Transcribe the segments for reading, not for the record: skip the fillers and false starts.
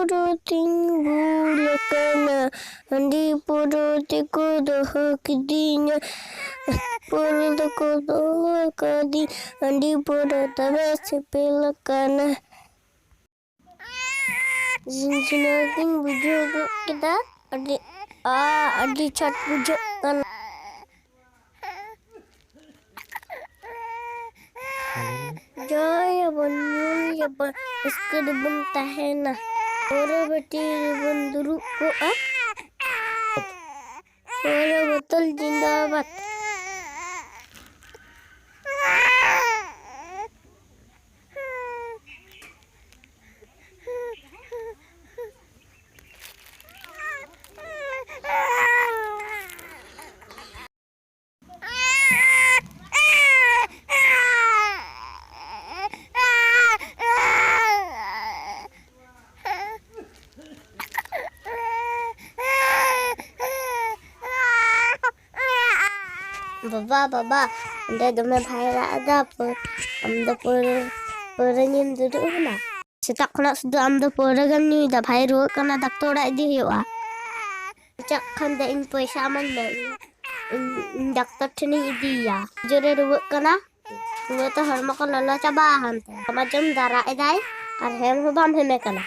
puro timbul kena andi puro teko doh kidinya puro teko doh kadi andi puro tabes pelakana Zinjinakin bujuk kita adi cat bujuk kan Jaya banyu ya ban iska dibun tahen orang beti dibun duruk ko orang betul jindabat Baba, anda demi bhai ada pun, anda puranyam duduk mana? Setak kena sudah anda puragan ni dah bhai ruak kena doktor dah di hiwa. Cak kan dah in paisa mana? In doktor ni dia. Jore ruak kena, ruak tu harma kena la cabahan. Macam darah edai, arhem hubam heme kena.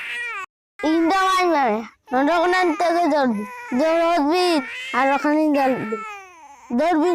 Indah mana? Nondok nanti ke dorbi, dorbi, arakan ini dorbi.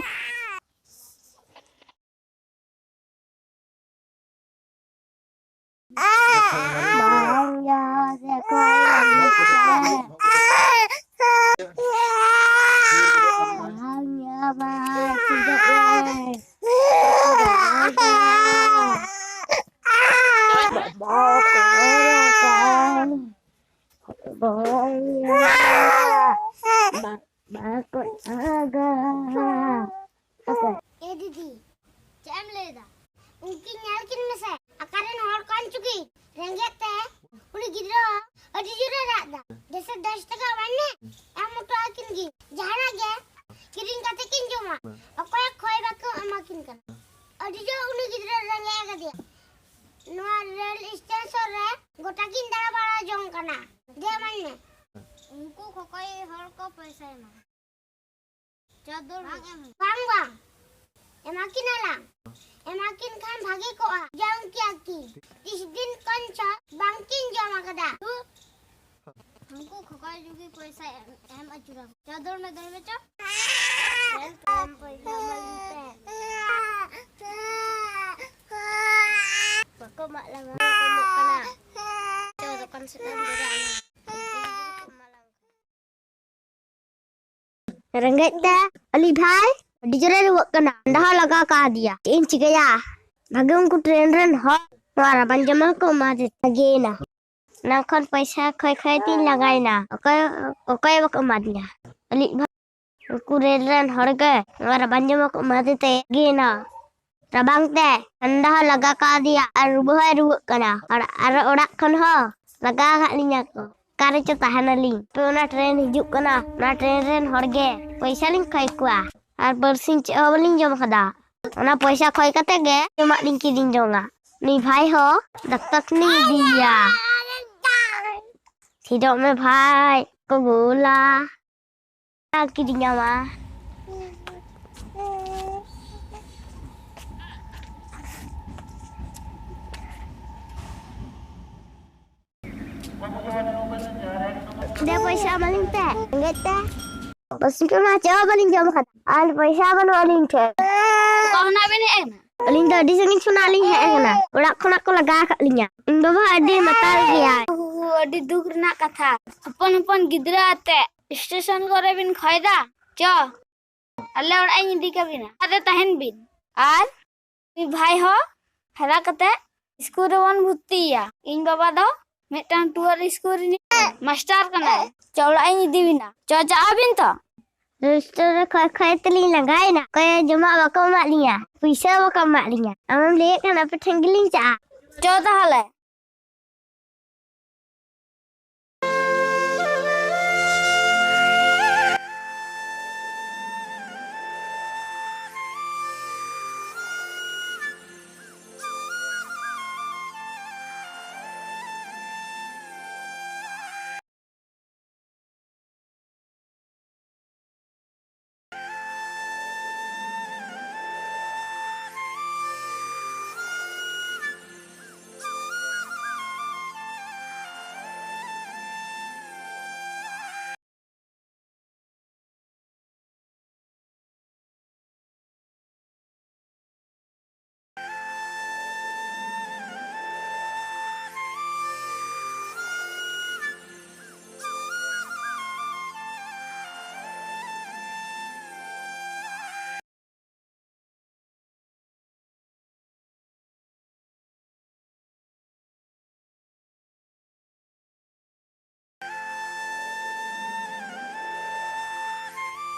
Didi, jam leda. Mungkin nyalkin masa. Akaran hor kan cuki. Rengget teh. Uli gidro. Adi jura dah. Desa 10 taka mana? Amu tu akin gi. Jangan aja. Kiring kate kin cuma. Aku yang koi baku amakin kan. Adi jura uli gidro rengget aja dia. Nowa rel station re. Gotakin dara bara jong kana. Dia mana? Unku koi hor ko paisa emang. Jadul bang. Emakin alang. Emakin kan bagi ko jam ki. 30 दिन कंचा banking जमा कदा. तू हमको खकाई जुगी पैसा हम अचुरा. चादर में दे बेचा. हम पैसा मिलते. Bako mak lang ko kana. Coba kan sedang berana. Rengget dah. Ali bhai. Dijere ruak kena. Dah laga ka dia. In cikaya. Bagi unku train ho. Wara banjama ko mate agena. Nakon paisa khoi tin lagai na. Okay wak amadnya. Ali bhai. Unku train horga. Wara banjama ko mate te agena. Rabang te. Dah laga ka dia. Arubah ruak kena. Ara orak kon ho. Laga kat linya ko. Kare cho tahen aling. Pe una train hijuk kena. Na train horge. Paisa ling khai kuah. Ar bersing baling jom kada. Ona paisa khoi kate ge cuma ling kiring jonga. Ni bhai ho daktak ni dia. Tidak me bhai ko bola. Kiring ma. Dia paisa baling te. Enggak te. Bas cuma coba baling jom kada. Al paisa ban baling te. Kau nak bini na? Baling tadi sengin sunaling na. Urak kena ko laga kat linya. Baba ade matal dia. Adi duk rena katha. Apon gidra ate. Station kore bin khoida. Cho. Alle orai nidi ka bina. Ade tahen bin. Ar ni bhai ho hara kate school re bon bhurtiya. In baba do metang tour school ni master kana. Chola nidi bina. Cho ja bin to. Restoran khoi teli lagai na. Kaya juma bako mak linya. Paisa bako mak linya. Amam lihat kan apa tenggeling ca. Cho tahale.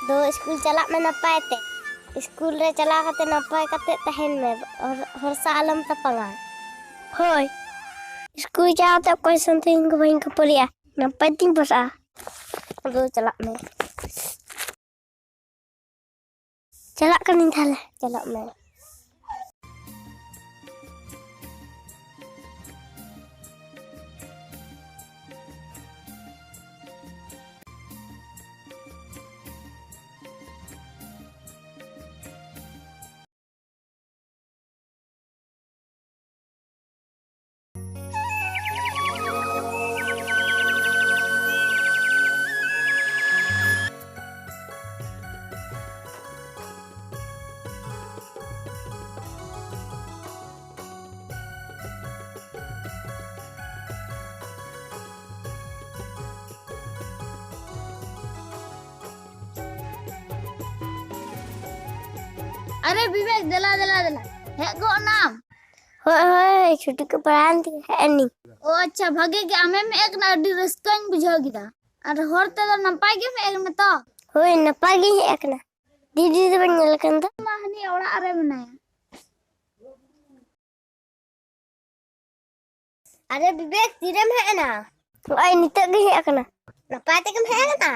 दो school चला में नापाय ते school रे चला कते नापाय कते तहन में और हरसा आलम तपंगा होय स्कूल जाते कोई संतिंग को वहीं को परिया नापाय तीन बसा दो चला में चला कनी थाले चला में अरे विवेक दला है गो नाम होय छुट्टी को पढ़ान थी है नी ओ अच्छा भागे के आमे में एक ना अडी रस्कान बुझा गिदा और होरते तो नपाय के में एक न तो होय नपाय गे एक ना दीदी तो बन लकन तो माहनी ओड़ा अरे बनाया अरे विवेक तीरे में है ना ओय नित गे एक ना नपाय ते कम है ना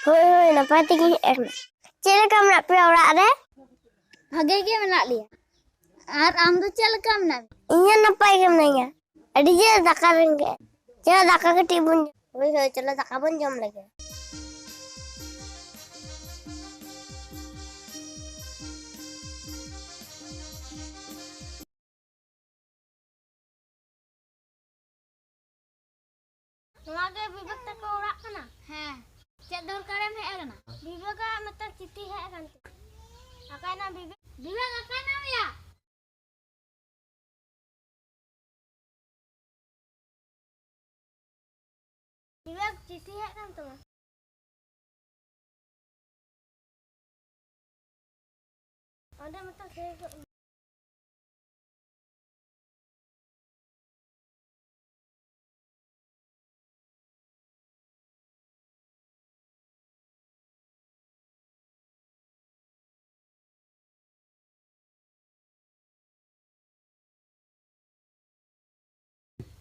होय नपाय ते गे एक ना चले कम ना पे ओड़ा अरे भागे के मना लिया और आम तो चल कम ना इया नपाय के नहीं है अडी जे दाका रेंगे जे दाका के टीबुन होय होय चलो दाका बन जम लगे नवागे विवेक तक ओड़ा कना है चेक दौर करे में है ना विवेक का मतलब चिट्ठी है कंते अकाय ना विवेक विवेक का नाम या विवेक चिट्ठी है कंते ओंडे मतलब से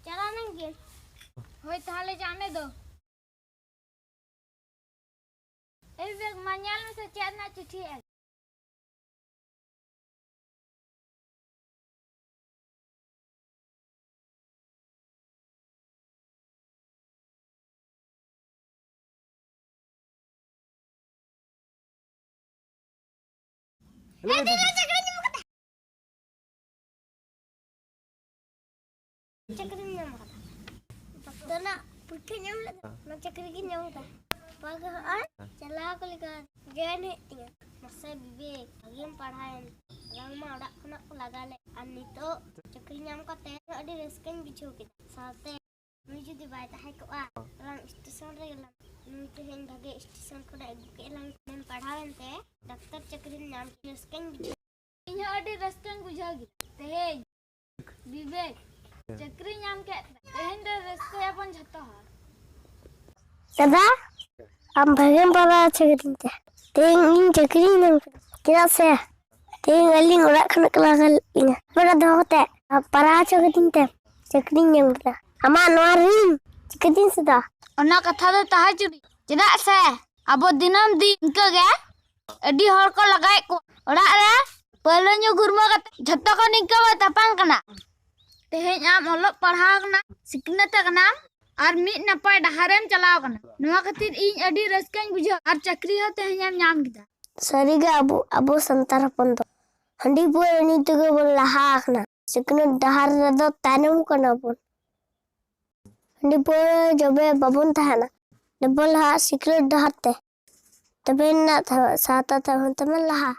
चला नंगे होय ताले जाने दो ए विवेक मान्याल में से चेक ना चिट्ठी है चक्री में नम कथा दना पुट्ठे नम लगा ना चक्री की नम कथा पाग आ चला को लिखा गेन है तिया मसे विवेक अगेम पढ़ाए रंगमा ओड़ा खना को लगा ले अन्नी तो चक्री नम कते अडी रस्कन बिछो के साथे नुई जुदी बाय ताहे को आ रंग स्टेशन रे गला नुई तेहेन भागे स्टेशन को अगु के रंग मन पढ़ावेनते डॉक्टर चक्री नाम रस्कन बिछो इन्हा अडी रस्कन बुझा गिदा तेज विवेक चक्री नाम के तेहेन दे रस्ते अपन झत्ता हार दादा हम भगन पढ़ा चक्री तेन इन चक्री नाम किदा से तेन अली ओड़ा खना को लगा इना बड़ा दोते पढ़ा चक्री ते चक्री नाम के अमा नोआ रिन चिकदिन सदा ओना कथा दो ताहा चुरी चेदा से अब दिनम दिन इनका गे अडी हर को लगाए को ओड़ा रे पहले न्यू गुरमा कते झत्ता को निका तापांग कना तेहेन आम ओलक पढ़ाव कना सिकनत कना और मिट नपाय डहारेम चलाव कना नोआ खातिर इन अडी रस्काñ बुझा और चक्री हो तेहेन आम नाम गिदा सरीगे अबो संतार हपन दो हंडी पुए नीति को बोल लहा आखना सिकनत डहार रदो तानम कना बोल हंडी पुए जबे बाबुन तहना डबल हा सिकनत डहार ते तबे ना था साता था तमन लहा